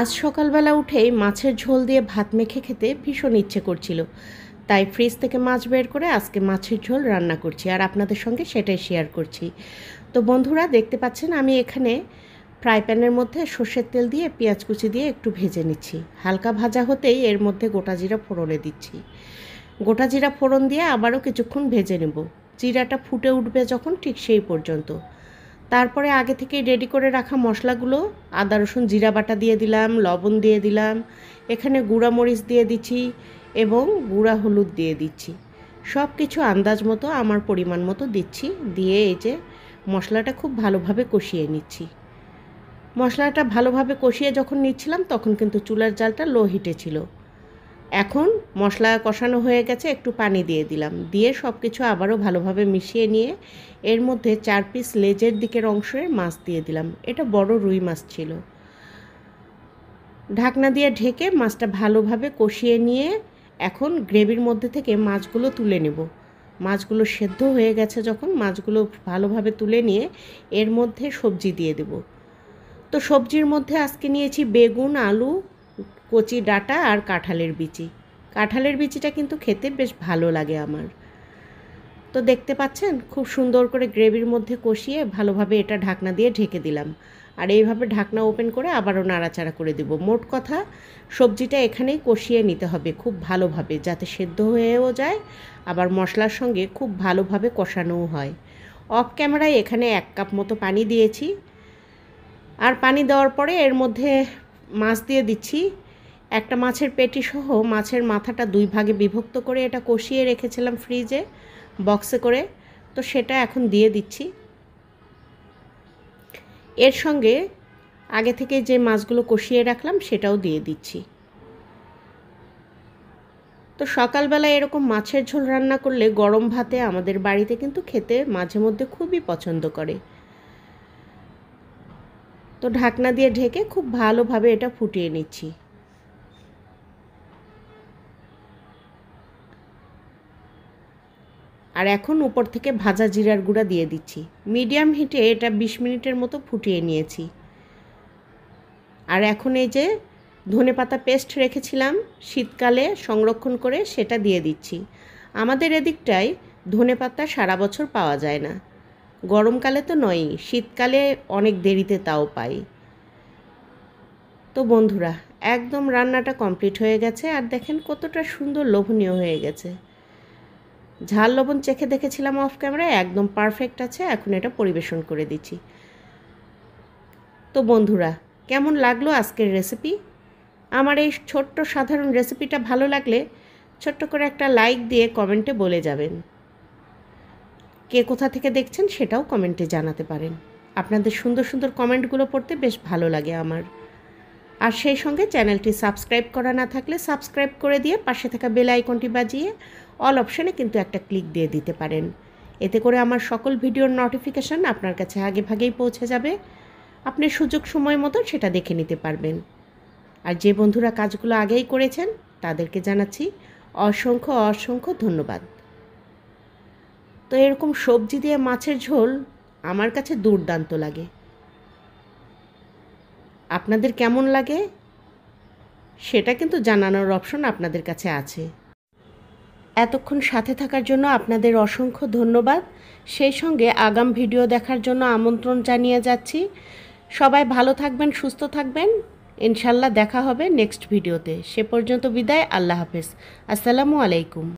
আজ সকালবেলা উঠেই মাছের ঝোল দিয়ে ভাত মেখে খেতে ভীষণ ইচ্ছে করছিল, তাই ফ্রিজ থেকে মাছ বের করে আজকে মাছের ঝোল রান্না করছি আর আপনাদের সঙ্গে সেটাই শেয়ার করছি। তো বন্ধুরা, দেখতে পাচ্ছেন আমি এখানে ফ্রাই প্যানের মধ্যে সর্ষের তেল দিয়ে পেঁয়াজ কুচি দিয়ে একটু ভেজে নিচ্ছি। হালকা ভাজা হতেই এর মধ্যে গোটা জিরা ফোড়নে দিচ্ছি। গোটা জিরা ফোড়ন দিয়ে আবারও কিছুক্ষণ ভেজে নেব। জিরাটা ফুটে উঠবে যখন, ঠিক সেই পর্যন্ত। তারপরে আগে থেকেই রেডি করে রাখা মশলাগুলো, আদা রসুন জিরা বাটা দিয়ে দিলাম, লবণ দিয়ে দিলাম, এখানে গুঁড়া মরিচ দিয়ে দিচ্ছি এবং গুঁড়া হলুদ দিয়ে দিচ্ছি। সব কিছু আন্দাজ মতো, আমার পরিমাণ মতো দিচ্ছি। দিয়ে এই যে মশলাটা খুব ভালোভাবে কষিয়ে নিচ্ছি। মশলাটা ভালোভাবে কষিয়ে যখন নিচ্ছিলাম তখন কিন্তু চুলার জালটা লো হিটে ছিল। এখন মশলা কষানো হয়ে গেছে, একটু পানি দিয়ে দিলাম। দিয়ে সব কিছু আবারও ভালোভাবে মিশিয়ে নিয়ে এর মধ্যে 4 পিস লেজের দিকের অংশের মাছ দিয়ে দিলাম। এটা বড় রুই মাছ ছিল। ঢাকনা দিয়ে ঢেকে মাছটা ভালোভাবে কষিয়ে নিয়ে এখন গ্রেভির মধ্যে থেকে মাছগুলো তুলে নেব। মাছগুলো সেদ্ধ হয়ে গেছে যখন, মাছগুলো ভালোভাবে তুলে নিয়ে এর মধ্যে সবজি দিয়ে দেব। তো সবজির মধ্যে আজকে নিয়েছি বেগুন, আলু, কচি ডাঁটা আর কাঁঠালের বিচি। কাঁঠালের বিচিটা কিন্তু খেতে বেশ ভালো লাগে আমার। তো দেখতে পাচ্ছেন খুব সুন্দর করে গ্রেভির মধ্যে কষিয়ে ভালোভাবে এটা ঢাকনা দিয়ে ঢেকে দিলাম। আর এইভাবে ঢাকনা ওপেন করে আবারও নাড়াচাড়া করে দেব। মোট কথা সবজিটা এখানেই কষিয়ে নিতে হবে খুব ভালোভাবে, যাতে সেদ্ধ হয়েও যায়, আবার মশলার সঙ্গে খুব ভালোভাবে কষানোও হয়। অফ ক্যামেরায় এখানে 1 কাপ মতো পানি দিয়েছি। আর পানি দেওয়ার পরে এর মধ্যে মাছ দিয়ে দিচ্ছি। একটা মাছের পেটি সহ মাছের মাথাটা 2 ভাগে বিভক্ত করে এটা কষিয়ে রেখেছিলাম ফ্রিজে বক্সে করে, তো সেটা এখন দিয়ে দিচ্ছি। এর সঙ্গে আগে থেকে যে মাছগুলো কষিয়ে রাখলাম সেটাও দিয়ে দিচ্ছি। তো সকালবেলা এরকম মাছের ঝোল রান্না করলে গরম ভাতে আমাদের বাড়িতে কিন্তু খেতে মাঝে মধ্যে খুবই পছন্দ করে। তো ঢাকনা দিয়ে ঢেকে খুব ভালোভাবে এটা ফুটিয়ে নিচ্ছি। আর এখন উপর থেকে ভাজা জিরার গুঁড়া দিয়ে দিচ্ছি। মিডিয়াম হিটে এটা 20 মিনিটের মতো ফুটিয়ে নিয়েছি। আর এখন এই যে ধনেপাতা পেস্ট রেখেছিলাম শীতকালে সংরক্ষণ করে, সেটা দিয়ে দিচ্ছি। আমাদের এদিকটায় ধনেপাতা সারা বছর পাওয়া যায় না, গরমকালে তো নয়ই, শীতকালে অনেক দেরিতে তাও পাই। তো বন্ধুরা, একদম রান্নাটা কমপ্লিট হয়ে গেছে। আর দেখেন কতটা সুন্দর লোভনীয় হয়ে গেছে। ঝাল লবণ চেখে দেখেছিলাম অফ ক্যামেরায়, একদম পারফেক্ট আছে। এখন এটা পরিবেশন করে দিচ্ছি। তো বন্ধুরা, কেমন লাগলো আজকের রেসিপি? আমার এই ছোট্ট সাধারণ রেসিপিটা ভালো লাগলে ছোট্ট করে একটা লাইক দিয়ে কমেন্টে বলে যাবেন। কে কোথা থেকে দেখছেন সেটাও কমেন্টে জানাতে পারেন। আপনাদের সুন্দর সুন্দর কমেন্টগুলো পড়তে বেশ ভালো লাগে আমার। আর সেই সঙ্গে চ্যানেলটি সাবস্ক্রাইব করা না থাকলে সাবস্ক্রাইব করে দিয়ে পাশে থাকা বেল আইকনটি বাজিয়ে অল অপশানে কিন্তু একটা ক্লিক দিয়ে দিতে পারেন। এতে করে আমার সকল ভিডিওর নোটিফিকেশান আপনার কাছে আগে ভাগেই পৌঁছে যাবে। আপনি সুযোগ সময় মতো সেটা দেখে নিতে পারবেন। আর যে বন্ধুরা কাজগুলো আগেই করেছেন তাদেরকে জানাচ্ছি অসংখ্য অসংখ্য ধন্যবাদ। তো এরকম সবজি দিয়ে মাছের ঝোল আমার কাছে দুর্দান্ত লাগে। আপনাদের কেমন লাগে সেটা কিন্তু জানানোর অপশন আপনাদের কাছে আছে। এতক্ষণ সাথে থাকার জন্য আপনাদের অসংখ্য ধন্যবাদ। সেই সঙ্গে আগাম ভিডিও দেখার জন্য আমন্ত্রণ জানিয়ে যাচ্ছি। সবাই ভালো থাকবেন, সুস্থ থাকবেন। ইনশাল্লাহ দেখা হবে নেক্সট ভিডিওতে। সে পর্যন্ত বিদায়। আল্লাহ হাফেজ। আসসালামু আলাইকুম।